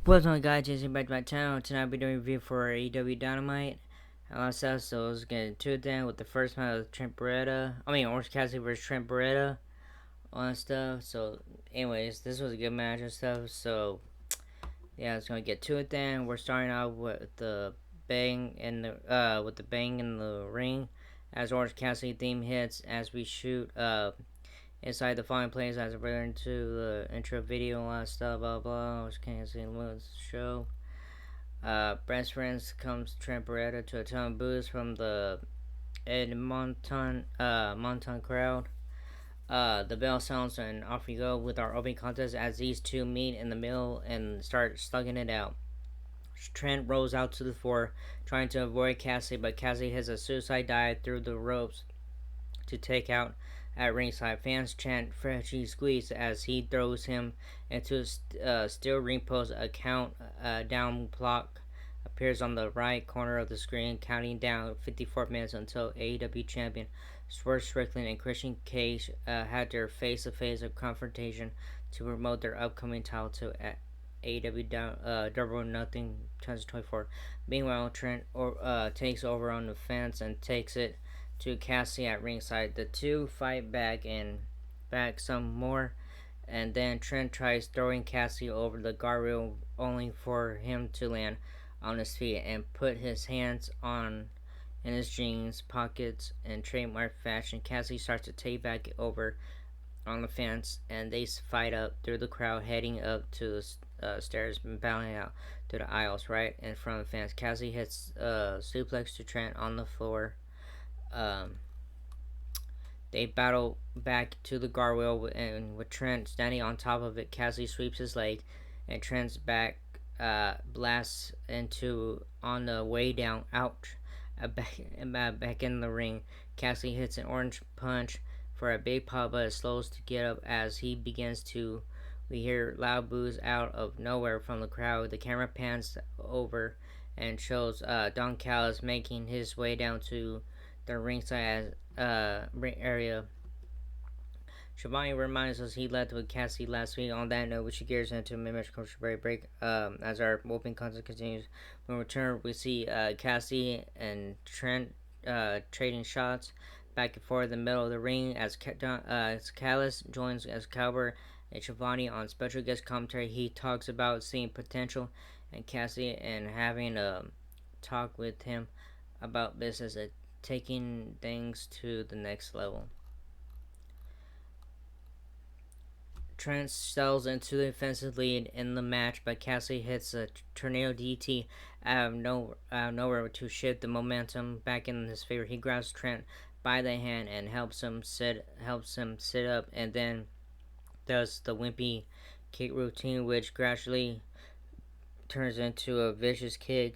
What's on, guys? Jason back to my channel. Tonight I'll be doing a review for AEW Dynamite and all that stuff. So let's get into it then with the first match of Trent Beretta. Orange Cassidy versus Trent Beretta, all that stuff. So, anyways, this was a good match and stuff. So, yeah, let's gonna get to it then. We're starting out with the bang in the ring as Orange Cassidy theme hits as we shoot inside the following plays as we're into the intro video, all that stuff, blah blah. Orange Cassidy wins the show. Best friends comes Trent Beretta to a ton of boos from the Monton crowd. The bell sounds and off we go with our opening contest as these two meet in the middle and start slugging it out. Trent rolls out to the floor trying to avoid Cassie, but Cassie hits a suicide dive through the ropes to take out at ringside. Fans chant "Frenchie Squeeze" as he throws him into a steel ring post. A down clock appears on the right corner of the screen, counting down 54 minutes until AEW champion Swerve Strickland and Christian Cage had their face-to-face confrontation to promote their upcoming title to AEW Double or Nothing 2024. Meanwhile, Trent takes over on the fence and takes it to Cassie at ringside. The two fight back some more, and then Trent tries throwing Cassie over the guardrail only for him to land on his feet and put his hands on in his jeans pockets in trademark fashion. Cassie starts to take back over on the fence, and they fight up through the crowd, heading up to the stairs and bowing out to the aisles right in front of the fans. Cassie hits suplex to Trent on the floor. They battle back to the guardrail, and with Trent standing on top of it, Cassie sweeps his leg, and Trent's back blasts into on the way down. Ouch! Back in the ring, Cassie hits an orange punch for a big pop, but it slows to get up as he begins to. We hear loud boos out of nowhere from the crowd. The camera pans over and shows Don Callis making his way down to the ringside ring area. Schiavone reminds us he left with Cassie last week. On that note, which gears into a mid-match commercial break. As our opening content continues, when we return, we see Cassie and Trent trading shots back and forth in the middle of the ring as Callis joins as Calvert and Schiavone on special guest commentary. He talks about seeing potential in Cassie and having a talk with him about business, taking things to the next level. Trent sells into the defensive lead in the match, but Cassie hits a tornado DT out of nowhere to shift the momentum back in his favor. He grabs Trent by the hand and helps him sit up, and then does the wimpy kick routine, which gradually turns into a vicious kick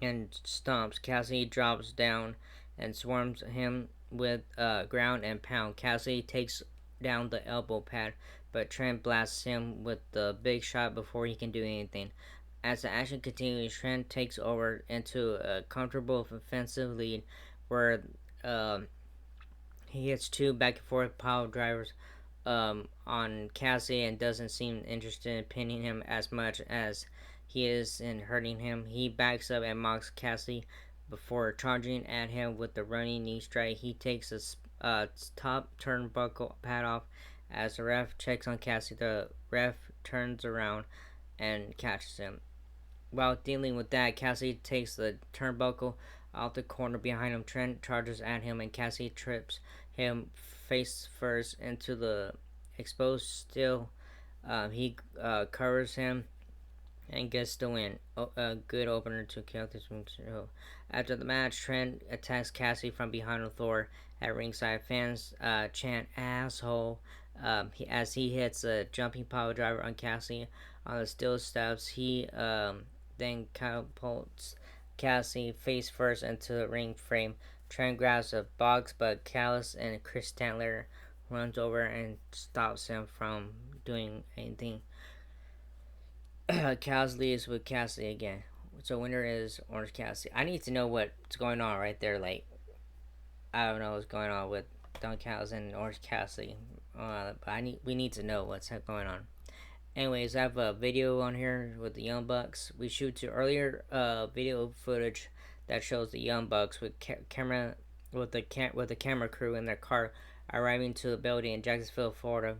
and stomps. Cassie drops down and swarms him with ground and pound. Cassie takes down the elbow pad, but Trent blasts him with the big shot before he can do anything. As the action continues, Trent takes over into a comfortable offensive lead where he hits two back and forth power drivers on Cassie and doesn't seem interested in pinning him as much as he is in hurting him. He backs up and mocks Cassie before charging at him with the running knee strike. He takes a top turnbuckle pad off as the ref checks on Cassie. The ref turns around and catches him. While dealing with that, Cassie takes the turnbuckle off the corner behind him. Trent charges at him and Cassie trips him face first into the exposed steel. He covers him and gets the win. A good opener to kill this one. After the match, Trent attacks Cassie from behind the floor at ringside. Fans chant "asshole" as he hits a jumping power driver on Cassie on the steel steps. He then catapults Cassie face first into the ring frame. Trent grabs a box, but Callis and Chris Statler runs over and stops him from doing anything. Callis leaves with Cassie again. So winner is Orange Cassidy. I need to know what's going on right there. Like, I don't know what's going on with Don Callis and Orange Cassidy. But we need to know what's going on. Anyways, I have a video on here with the Young Bucks. We shoot to earlier video footage that shows the Young Bucks with camera with the camera crew in their car arriving to the building in Jacksonville, Florida,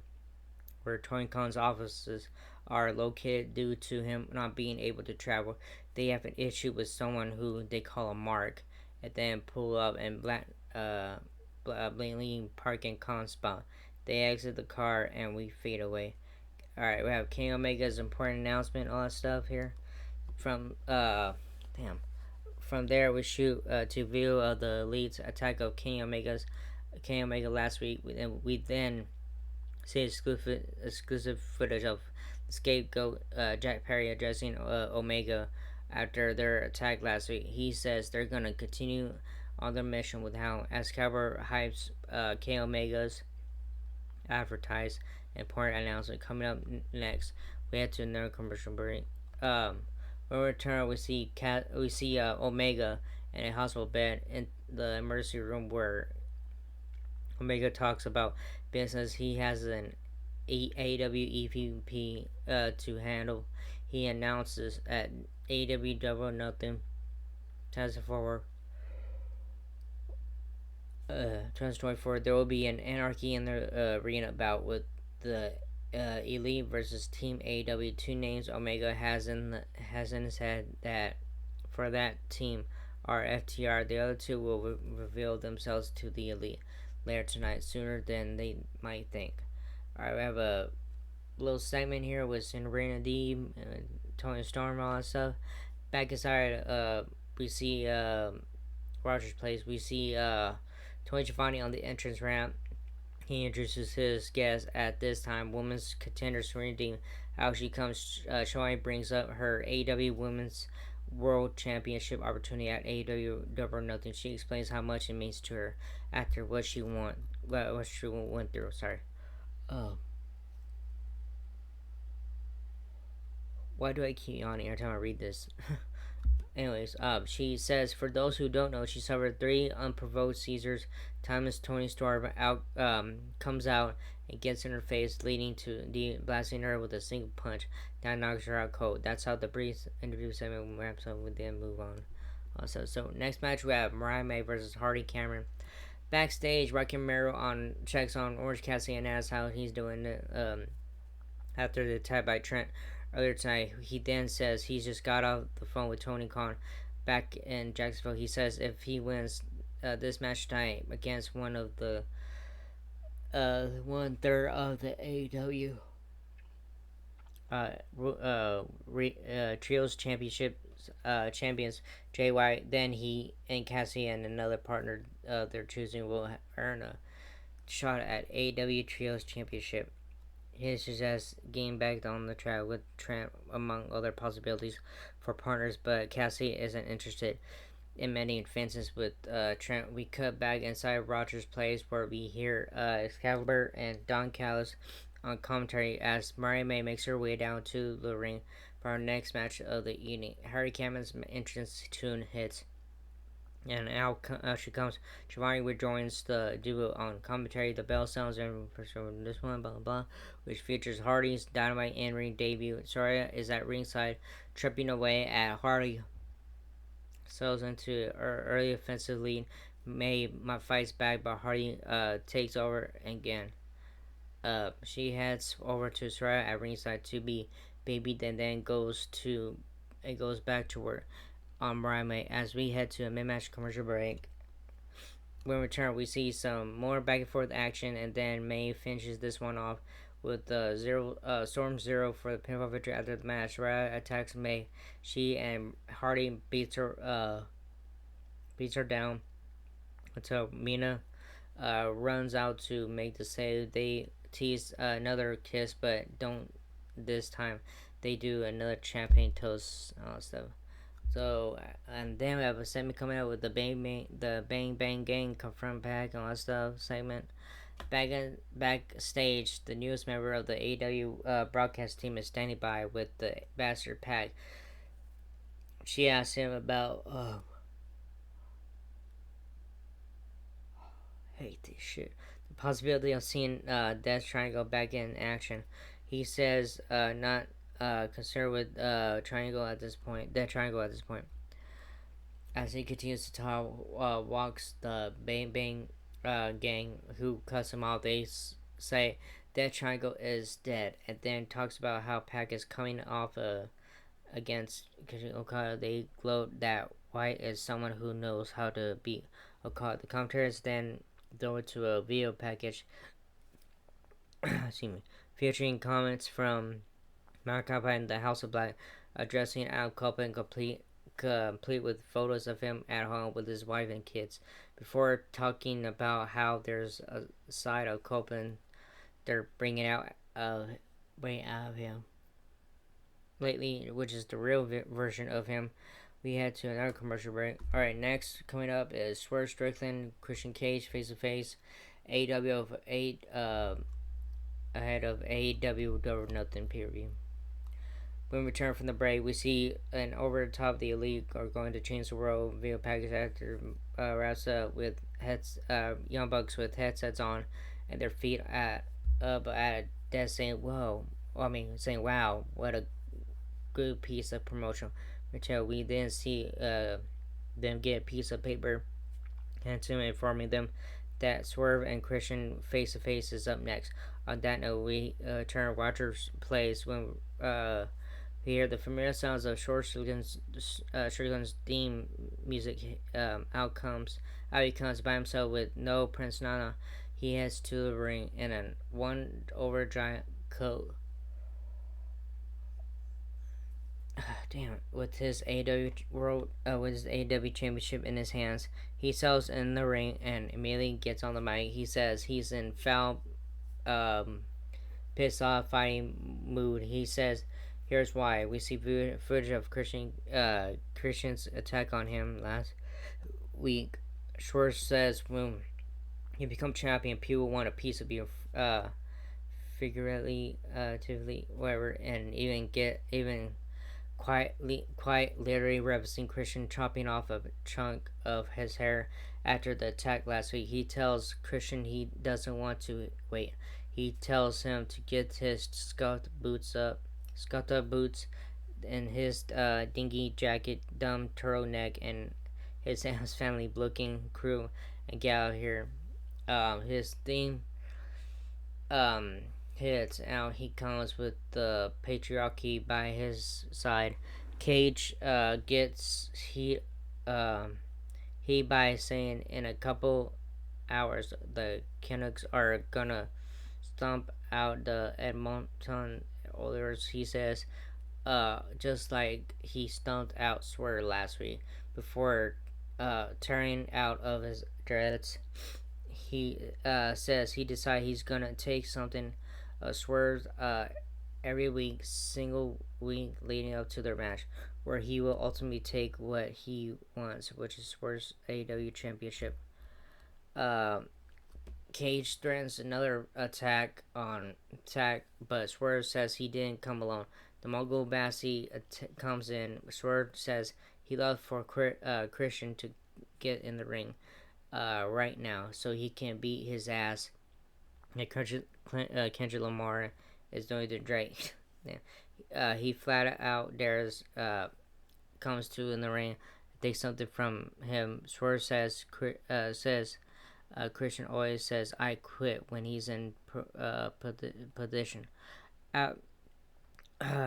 where Tony Khan's offices are located. Due to him not being able to travel, they have an issue with someone who they call a Mark, and then pull up and blatantly park in Khan's spot. They exit the car and we fade away. Alright, we have King Omega's important announcement, all that stuff here. From damn. From there we shoot to view the Elite's attack of King Omega last week, and we then see exclusive footage of the scapegoat Jack Perry addressing Omega after their attack last week. He says they're gonna continue on their mission with how Excalibur hypes K Omega's advertised important announcement coming up next. We head to another commercial break. When we return, we see Omega in a hospital bed in the emergency room where Omega talks about business. He has an AEW EVP to handle. He announces at AEW Double Nothing 2024 2024 there will be an Anarchy in the arena bout with the Elite versus Team AEW. Two names Omega has in his head that for that team are FTR. The other two will reveal themselves to the Elite later tonight, sooner than they might think. Alright, we have a little segment here with Serena Deeb, Tony Storm, all that stuff. Back inside, we see Rogers Place. We see Tony Giovanni on the entrance ramp. He introduces his guest at this time, women's contender Serena Deeb. How she comes, Giovanni brings up her AEW Women's World Championship opportunity at AEW Double or Nothing. She explains how much it means to her after what she went through. Sorry. Oh. Why do I keep yawning every time I read this? Anyways, she says, for those who don't know, she suffered 3 unprovoked seizures. Time as Tony Storm comes out and gets in her face, leading to blasting her with a single punch. That knocks her out cold. That's how the brief interview segment wraps up. We then move on. So next match we have Mariah May versus Hardy Cameron. Backstage, Rocky Romero checks on Orange Cassidy and asks how he's doing after the attack by Trent earlier tonight. He then says he's just got off the phone with Tony Khan back in Jacksonville. He says if he wins this match tonight against one of the 1/3 of the AEW Trios champions Jay White, then he and Cassie and another partner they're choosing will earn a shot at AEW Trios Championship. He suggests getting back on the track with Trent among other possibilities for partners, but Cassie isn't interested in many advances with Trent. We cut back inside Rogers' Place where we hear Excalibur and Don Callis on commentary as Mariah May makes her way down to the ring for our next match of the evening. Harry Cameron's entrance tune hits, and out she comes. Giovanni rejoins the duo on commentary. The bell sounds, and for this one, blah blah blah, which features Hardy's Dynamite in-ring debut. Soraya is at ringside, tripping away at Hardy. Sells into early offensive lead. May fights back, but Hardy takes over again. She heads over to Soraya at ringside to be babied, and then goes back to work on Mariah May. As we head to a mid-match commercial break, when we return, we see some more back and forth action, and then May finishes this one off with Storm Zero for the pinfall victory. After the match, Rhea attacks May. She and Hardy beats her down until Mina runs out to make the save. They tease another kiss, but don't this time. They do another champagne toast stuff. So, and then we have a segment coming out with the Bang Bang Gang confront Pack and all that stuff segment. Backstage, the newest member of the AEW broadcast team is standing by with the Bastard Pack. She asks him about, hate this shit. The possibility of seeing Death trying to go back in action. He says not concerned with triangle at this point. That triangle at this point. As he continues to talk, walks the Bang Bang gang who cuts him off. They say that triangle is dead, and then talks about how Pac is coming off against Okada. They gloat that White is someone who knows how to beat Okada. The commentators then throw it to a video package excuse me, featuring comments from Malachi in the House of Black addressing Al Copeland complete with photos of him at home with his wife and kids. Before talking about how there's a side of Copeland they're bringing out of him lately, which is the real version of him. We head to another commercial break. All right, next coming up is Swerve Strickland, Christian Cage face to face, AEW of eight ahead of AEW Double Nothing period. When we return from the break, we see an over the top the Elite are going to change the world video package after wraps up with Young Bucks with headsets on and their feet up at a desk saying, "Whoa!" Saying, "Wow, what a good piece of promotion." Until we then see them get a piece of paper and to informing them that Swerve and Christian face to face is up next. On that note, we turn Rogers plays when we hear the familiar sounds of Strickland's theme music. Out he comes by himself with no Prince Nana. He heads to the ring in a one over giant coat. Damn, with his AEW Championship in his hands, he sells in the ring and immediately gets on the mic. He says he's in foul, pissed off fighting mood. He says, "Here's why." We see footage of Christian's attack on him last week. Schwartz says, "When you become champion, people want a piece of you, figuratively, whatever, and even quite literally referencing Christian chopping off a chunk of his hair after the attack last week. He tells Christian he doesn't want to wait. He tells him to get his scuffed up boots, and his dingy jacket, dumb turtleneck, and his family looking crew, and get out of here. His theme hits out. He comes with the patriarchy by his side. Cage gets he by saying in a couple hours the Canucks are gonna stomp out the Edmonton Oilers. He says, just like he stomped out Swerve last week before tearing out of his dreads. He says he decided he's gonna take something Swerve every week, single week leading up to their match, where he will ultimately take what he wants, which is Swerve's AEW Championship. Uh, Cage threatens another attack, but Swerve says he didn't come alone. The Mongol Bassi comes in. Swerve says he left for Christian to get in the ring right now so he can beat his ass. And Kendrick Lamar is doing the Drake. He flat out dares comes to in the ring, takes something from him. Swerve says Christian always says I quit when he's in position. Out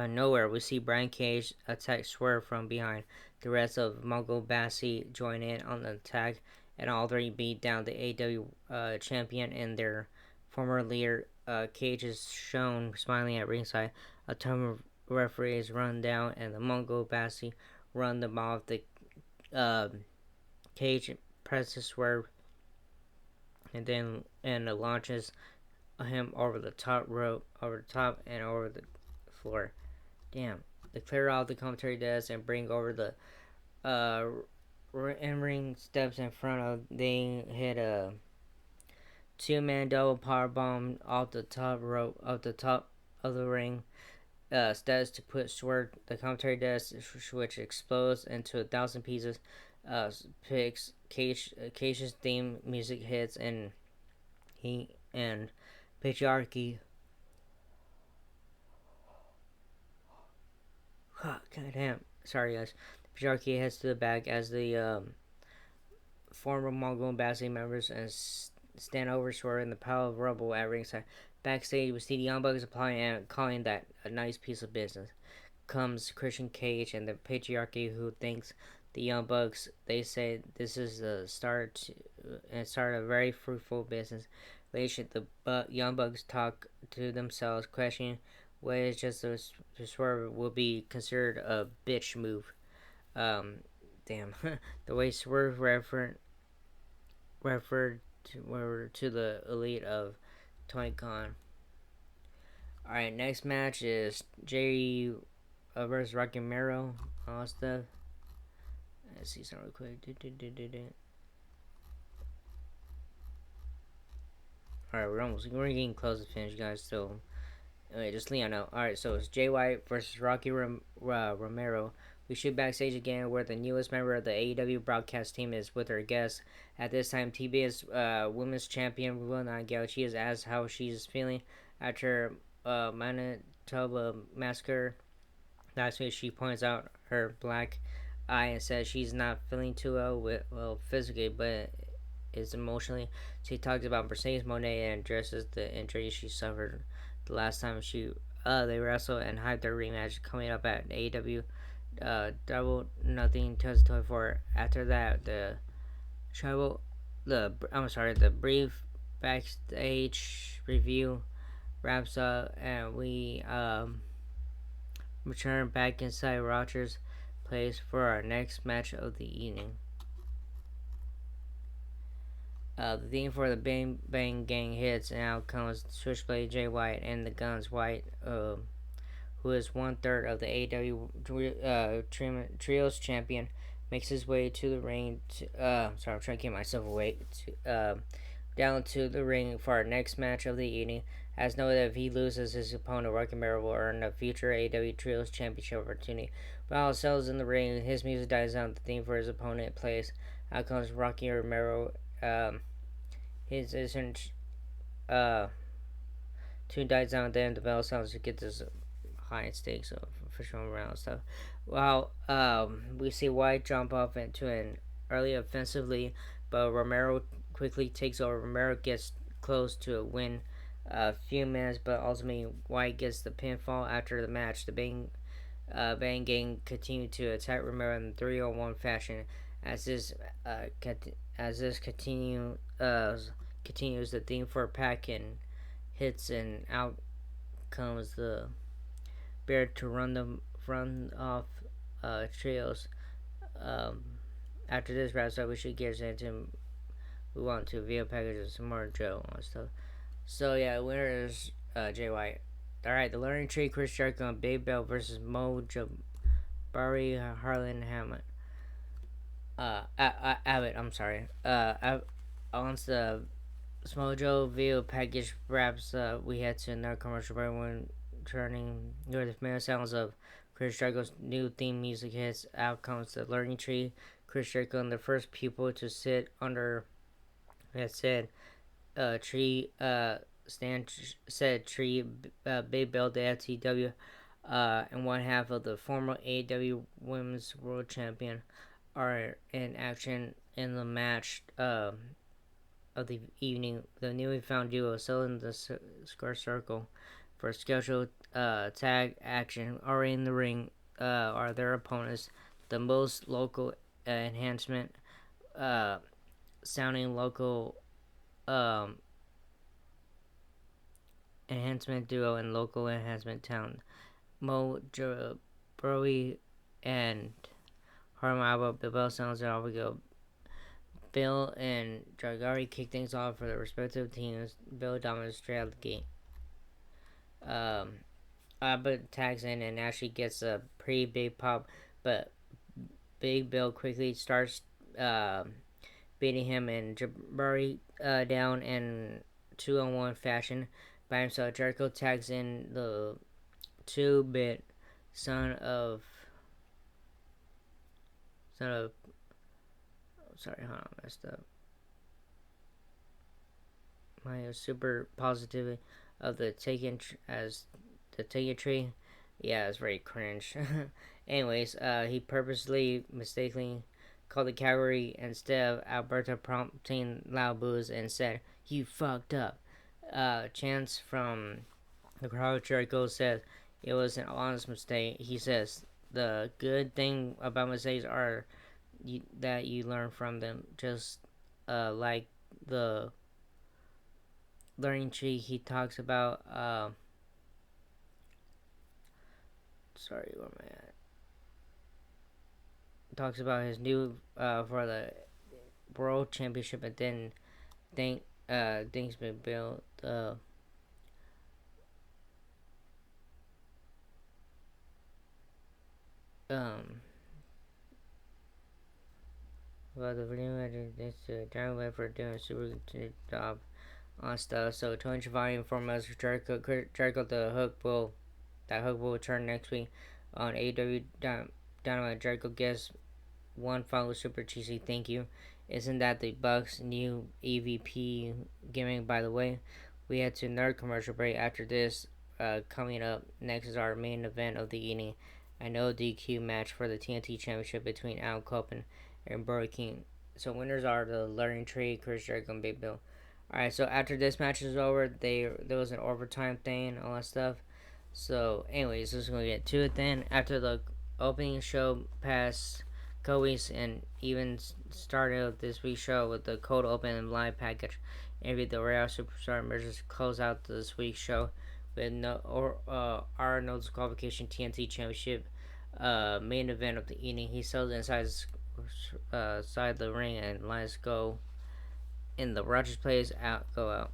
nowhere, we see Brian Cage attack Swerve from behind. The rest of Mongol Bassi join in on the attack, and all three beat down the AEW champion and their former leader. Cage is shown smiling at ringside. A ton of referees run down, and the Mongol Bassi run them off. The Cage presses Swerve and launches him over the top rope, over the top and over the floor. Damn. They clear out the commentary desk and bring over the in-ring steps in front of. They hit a two-man double powerbomb off the top rope, off the top of the ring steps to put Swerve the commentary desk, which explodes into 1,000 pieces. Picks Cage's theme music hits, and he and patriarchy God damn. Sorry, guys. Patriarchy heads to the back as the former Mongol embassy members and stand over Swerve in the pile of rubble at ringside. Backstage, we see the Young Bucks applying and calling that a nice piece of business. Comes Christian Cage and the patriarchy, who thinks the Young Bucks. They say this is the start of a very fruitful business relationship. The Young Bucks talk to themselves, questioning what is just a Swerve will be considered a bitch move. Um, damn, the way Swerve referred to the elite of Tony Khan. All right, next match is Jerry versus Rocky Mero. All stuff. Let's see something real quick. All right, we're getting close to finish, guys. So, anyway, just let you know. All right, so it's Jay White versus Rocky Romero. We shoot backstage again, where the newest member of the AEW broadcast team is with her guest. At this time, TBS Women's Champion Manitoba is asked how she's feeling after Manitoba massacre. Last week, she points out her black eye and says she's not feeling too well physically, but is emotionally. She talks about Mercedes Monet and addresses the injury she suffered the last time they wrestled and hyped their rematch coming up at AEW Double Nothing 2024. After that, the brief backstage review wraps up, and we return back inside Rogers' place for our next match of the evening. The theme for the Bang Bang Gang hits, and out comes Switchblade Jay White and the Guns White, who is 1/3 of the AEW Trios champion, makes his way to the ring. Sorry, I'm trying to get myself away. Down to the ring for our next match of the evening. As noted, if he loses, his opponent Rocky Romero will earn a future AEW Trios Championship opportunity. While Cells in the ring, his music dies down. The theme for his opponent plays. Out comes Rocky Romero. His isn't tune dies down. Then the bell sounds to get this high stakes of official round stuff. While we see White jump off into an early offensively, but Romero quickly takes over. Romero gets close to a win a few minutes, but ultimately White gets the pinfall after the match. The Bang Gang continue to attack Romero in 3-on-1 fashion. As this continues, the theme for Pack and hits, and out comes the Bear to run off Trios. Um, After this wraps up, we should get into move on to video packages, some more Joe and stuff. So yeah, winner is Jay White. All right, the Learning Tree, Chris Jericho, and Big Bell versus Mo Jabari, Harlan Hammond. Abbott. I'm sorry. Once the Smojo video package wraps up, we head to another commercial break when turning near the familiar sounds of Chris Jericho's new theme music hits. Out comes the Learning Tree. Chris Jericho and the first people to sit under that said tree said tree Big Bell the FTW and one half of the former AEW Women's World Champion are in action in the match of the evening. The newly found duo still in the square circle for scheduled tag action. Already in the ring are their opponents. The most local enhancement sounding local enhancement duo and local enhancement town. Mo Jabari and Harlem Alba, the bell sounds and off we go. Bill and Dragari kick things off for their respective teams. Bill dominates straight out of the gate. Alba tags in and actually gets a pretty big pop, but Big Bill quickly starts beating him and Jabari down in 2-on-1 fashion by himself. Jericho tags in the 2-bit son of sorry, hold on, I messed up. My super positivity of the Taken as the Taken tree. Yeah, it's very cringe. Anyways, he purposely, mistakenly called the cavalry instead of Alberta, prompting loud boos and said, "You fucked up." Chance from the crowd, Jericho says it was an honest mistake. He says the good thing about mistakes are that you learn from them. Just like the learning tree he talks about. Sorry, where am I at? Talks about his new for the world championship, and then things been built. Um, about the video, this giant web for doing a super good job on stuff. So Tony Schiavone informed us Jericho that hook will return next week on AEW Dynamite. Jericho gets one final super cheesy thank you. Isn't that the Bucks' new EVP gimmick, by the way? We head to another commercial break after this. Coming up next is our main event of the evening. A no DQ match for the TNT Championship between Al Copen and Brody King. So winners are the Learning Tree, Chris Jericho, and Big Bill. Alright, so after this match is over, there was an overtime thing, all that stuff. So, anyways, let's go get to it then. After the opening show past Kobe's and even started this week's show with the cold open and live package. Maybe the Real Superstar emerges to close out this week's show with our no disqualification TNT Championship main event of the evening. He sells inside side the ring and lets go in the Rogers plays out go out.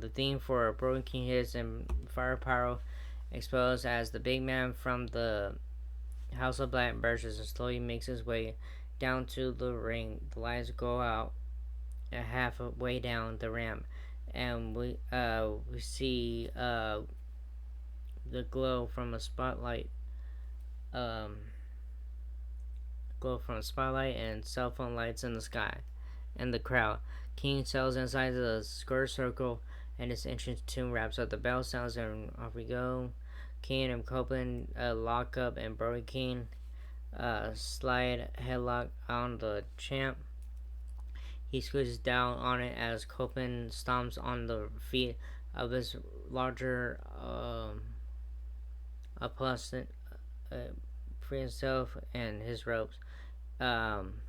The theme for Broken King hits and Firepower exposed as the big man from the House of Black emerges and slowly makes his way down to the ring. The lights go out halfway down the ramp, and we see the glow from a spotlight, um, and cell phone lights in the sky, and the crowd. King sails inside the square circle, and his entrance tune wraps up. The bell sounds, and off we go. King and Copeland lock up, and Brody King slide headlock on the champ. He squeezes down on it as Copeland stomps on the feet of his larger opponent, free himself and his ropes. Um,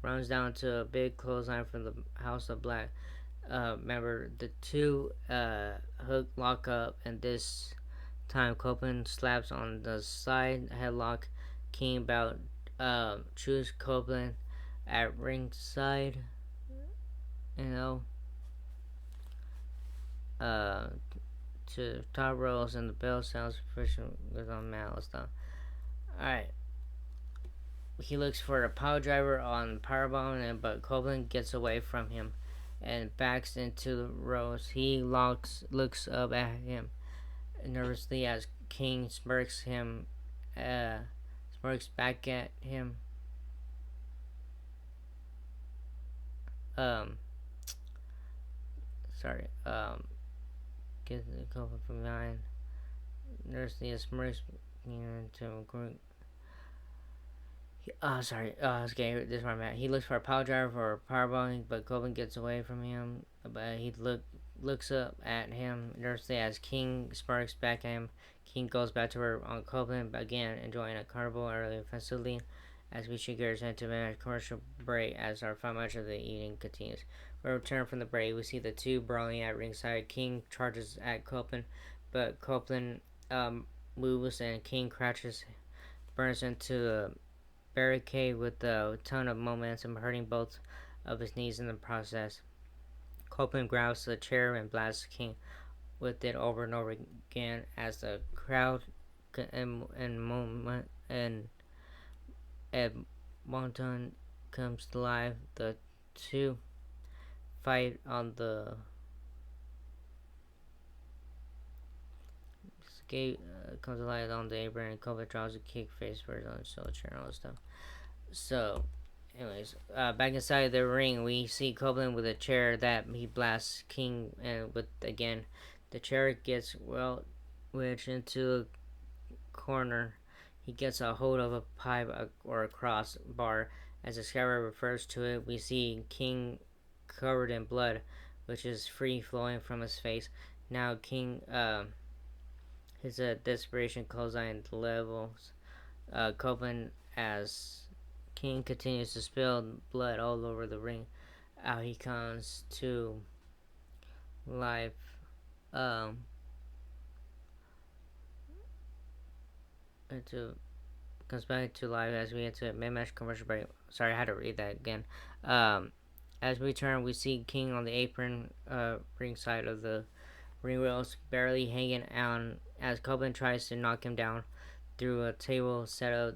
Runs down to a big clothesline from the House of Black. Remember, the two hook lock up, and this time Copeland slaps on the side headlock. King about choose Copeland at ringside. You know, uh, to top rolls and the bell sounds professional with on mat stuff. Alright. He looks for a power driver on Powerbomb, but Copeland gets away from him and backs into the ropes. He looks up at him nervously as King smirks back at him. Um, sorry. Gets the Copeland from behind. Nervously smirks into a group. Sorry. Okay, this is where I'm at. He looks for a power driver or powerbomb, but Copeland gets away from him. But he looks up at him nervously as King sparks back at him. King goes back to her on Copeland, again enjoying a carnival early offensively. As we shoot gears into a commercial break as our fun match of the evening continues. We return from the break. We see the two brawling at ringside. King charges at Copeland, but Copeland moves and King crouches, burns into the barricade with a ton of momentum, hurting both of his knees in the process. Copeland grabs the chair and blasts King with it over and over again as the crowd and Monton comes to life. The two fight on the skate comes to life on the apron, and Copeland draws a kick face first on the solo chair and all this stuff. So, anyways, back inside the ring, we see Copeland with a chair that he blasts King and with again. The chair gets which into a corner. He gets a hold of a pipe or a crossbar. As the skylar refers to it, we see King covered in blood, which is free flowing from his face. Now King, his desperation clothesline levels Copeland as King continues to spill blood all over the ring. Out he comes to life. Um, into comes back to life as we enter mid-match commercial break. Sorry, I had to read that again. Um, as we turn, we see King on the apron, ringside of the ring rails, barely hanging on as Copeland tries to knock him down through a table set up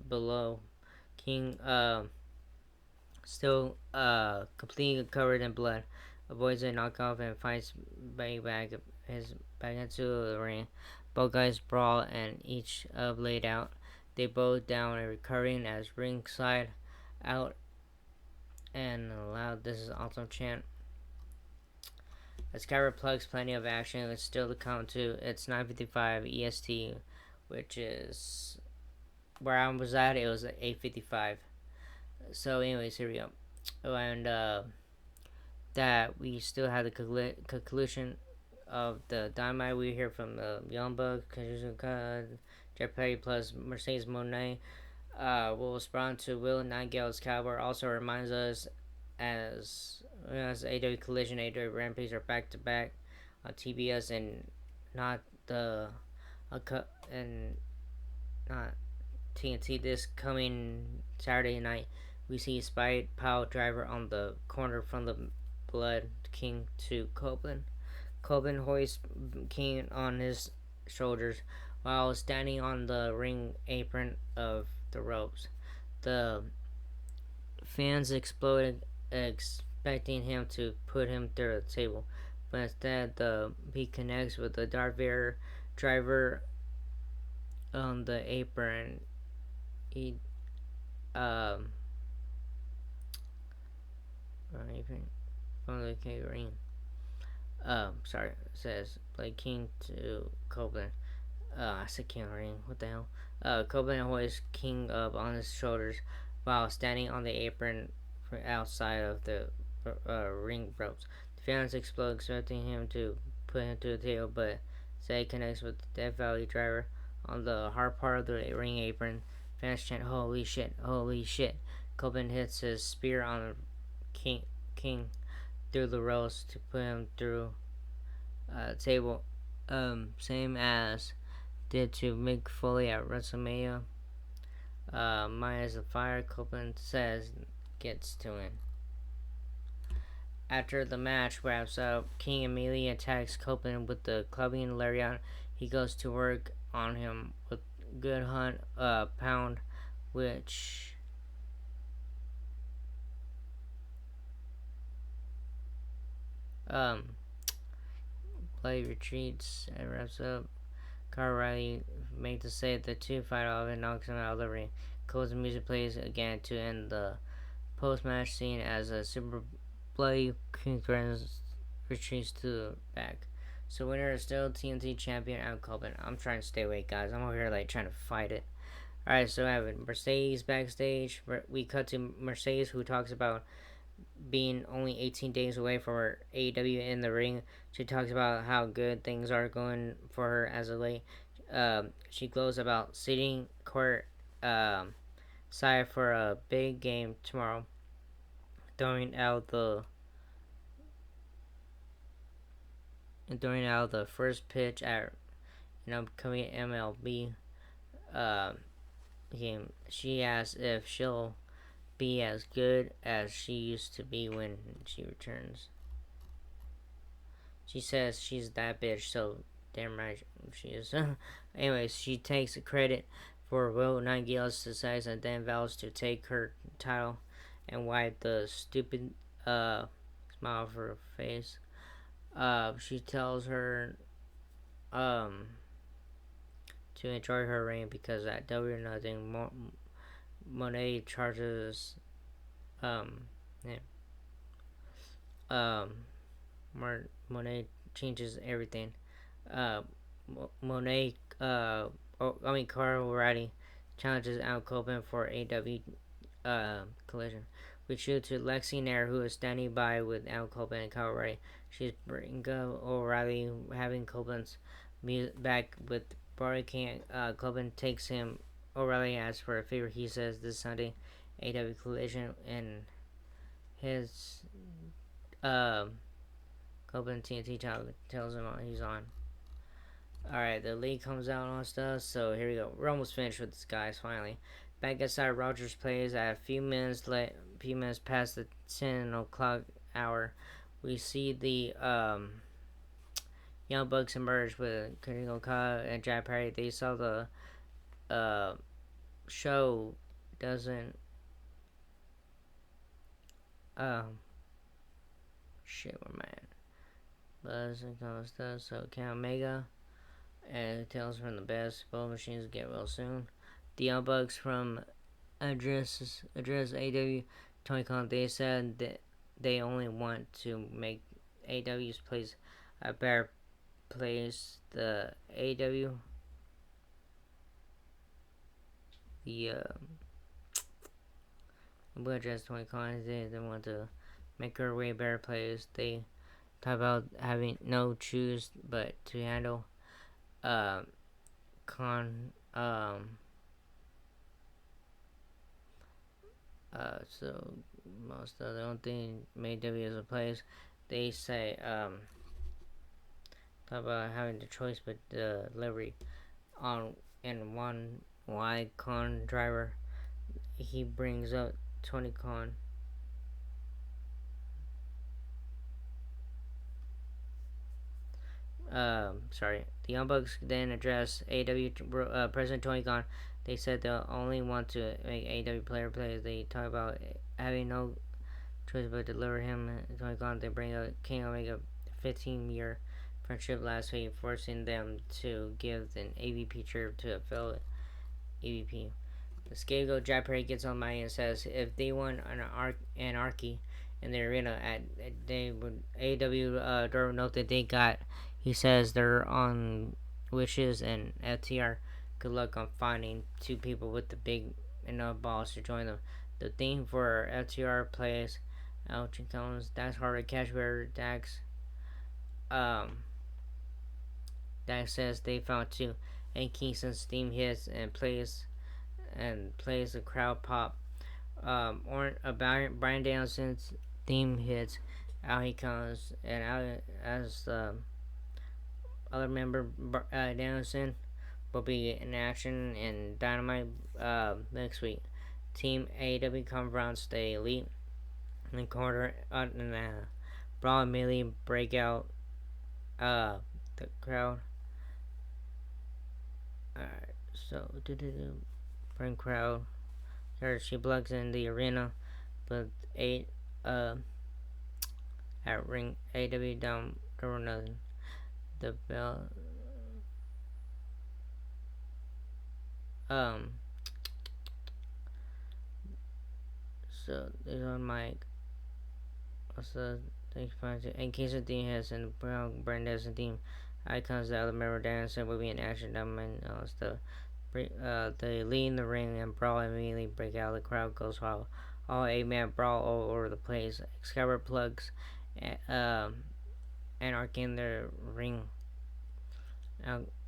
below. King, still completely covered in blood, avoids a knockoff and fights back into the ring. Both guys brawl and each laid out. They both down and recovering as ringside out and loud "This is awesome" chant. As Kyra plugs plenty of action, it's still to come to. It's 9:55 EST, which is where I was at. It was 8:55. So, anyways, here we go. And that we still have the conclusion of the Dynamite. We hear from the Young Bucks, Jeff Petty plus Mercedes Monet. Will respond to Will Nightingale's Cowboy. Also reminds us as AEW Collision, AEW Rampage are back to back on TBS and not the and not TNT. This coming Saturday night, we see Spite Pile Driver on the corner from the Blood King to Copeland. Copeland hoists King on his shoulders while standing on the ring apron of the ropes. The fans exploded, expecting him to put him through the table, but instead he connects with the Darth Vader driver on the apron. He from the King ring. Sorry, it says Blake King to Copeland. I said King ring. What the hell? Copeland hoists King up on his shoulders while standing on the apron outside of the ring ropes. The fans explode, expecting him to put him to the table, but Say connects with the Death Valley driver on the hard part of the ring apron. Fans chant, "Holy shit! Holy shit!" Copeland hits his spear on the King through the ropes to put him through table. Same as did to Mick Foley at WrestleMania. Myers the Fire, Copeland says, gets to him. After the match wraps up, King immediately attacks Copeland with the clubbing lariat. He goes to work on him with good hunt pound, which Blade retreats and wraps up. Kyle Riley made to say the two fight off and knocks him out of the ring. Cole's music plays again to end the post-match scene as a super bloody King retreats to the back. So winner is still TNT champion Adam Copeland. I'm trying to stay awake, guys. I'm over here like trying to fight it. Alright, so I have Mercedes backstage. We cut to Mercedes, who talks about being only 18 days away from her AEW in the ring. She talks about how good things are going for her as of late. She glows about sitting court side for a big game tomorrow. Throwing out the first pitch at an upcoming MLB game. She asks if she'll be as good as she used to be when she returns. She says she's that bitch, so damn right she is. Anyways, she takes the credit for Will Nightingale's success and then vows to take her title and wipe the stupid smile off her face. She tells her to enjoy her reign because at W or Nothing, Monet charges Monet changes everything. Monet, Carl O'Reilly challenges Al Coben for AW collision. We shoot to Lexi Nair, who is standing by with Al Coben and Kyle O'Reilly. She's bringing O'Reilly, having Coben's back with Barry King. Coben takes him. O'Reilly asks for a favor. He says this Sunday, AW collision, and his Coben TNT tells him he's on. Alright, the league comes out and all stuff, so here we go. We're almost finished with this, guys, finally. Back inside Rogers plays at few minutes past the 10 o'clock hour. We see the Young Bucks emerge with Kenny Okada and Jack Perry. They saw the show doesn't shit, where man Buzz and kind of stuff. So Ken Omega and Tales from the Best. Both machines get well soon. The Young Bucks from address AW Tony Khan. They said that they only want to make AW's place a better place. The AW the address Tony Khan. They want to make her way better place. They talk about having no choose but to handle con so most of the only thing made W as a place. They say talk about having the choice but the delivery on and one Y con driver. He brings up Tony Khan. Sorry. The Young Bucks then address AW President Tony Khan. They said they only want to make AW player plays. They talk about having no choice but to deliver him Tony Khan. They bring up King Omega 15-year friendship last week, forcing them to give an AVP trip to a fellow AVP. The scapegoat Jack Perry gets on mic and says if they want an anarchy in the arena, they would AEW don't know that they got. He says they're on wishes and FTR. Good luck on finding two people with the big enough balls to join them. The theme for FTR plays Elgin Collins, Dax Harder, Cash Bearer, Dax. Dax says they found two. And Kingston's theme hits and plays the crowd pop. Brian Danielson's theme hits. Out he comes, and out as the other member Danielson will be in action in Dynamite next week. Team AEW confronts the Elite in the corner and Brawl immediately break out the crowd. Alright, so bring crowd. She plugs in the arena with 8 at ring AW down or nothing. The bell so there's on mic. Also thanks for in case the team has and Brown Brandes and team icons the other member dancer will be in action dominant stuff. They lead in the ring and Brawl immediately break out. The crowd goes wild. All 8-man brawl all over the place. Excalibur plugs Anarchy in the ring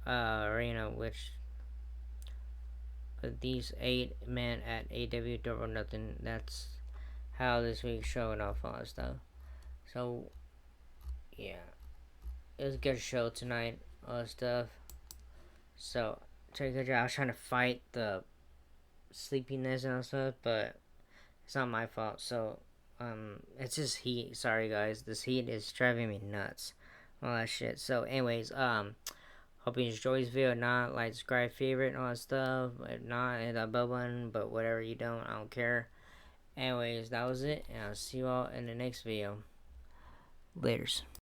arena, which these 8 men at AW don't know nothing. That's how this week's showing off all that stuff. So yeah, it was a good show tonight, all that stuff. So I was trying to fight the sleepiness and all stuff, but it's not my fault. So it's just heat. Sorry guys, this heat is driving me nuts. All that shit. So anyways, hope you enjoy this video. If not, like, subscribe, favorite, and all that stuff. If not, hit that bell button. But whatever you don't, I don't care. Anyways, that was it. And I'll see you all in the next video. Laters.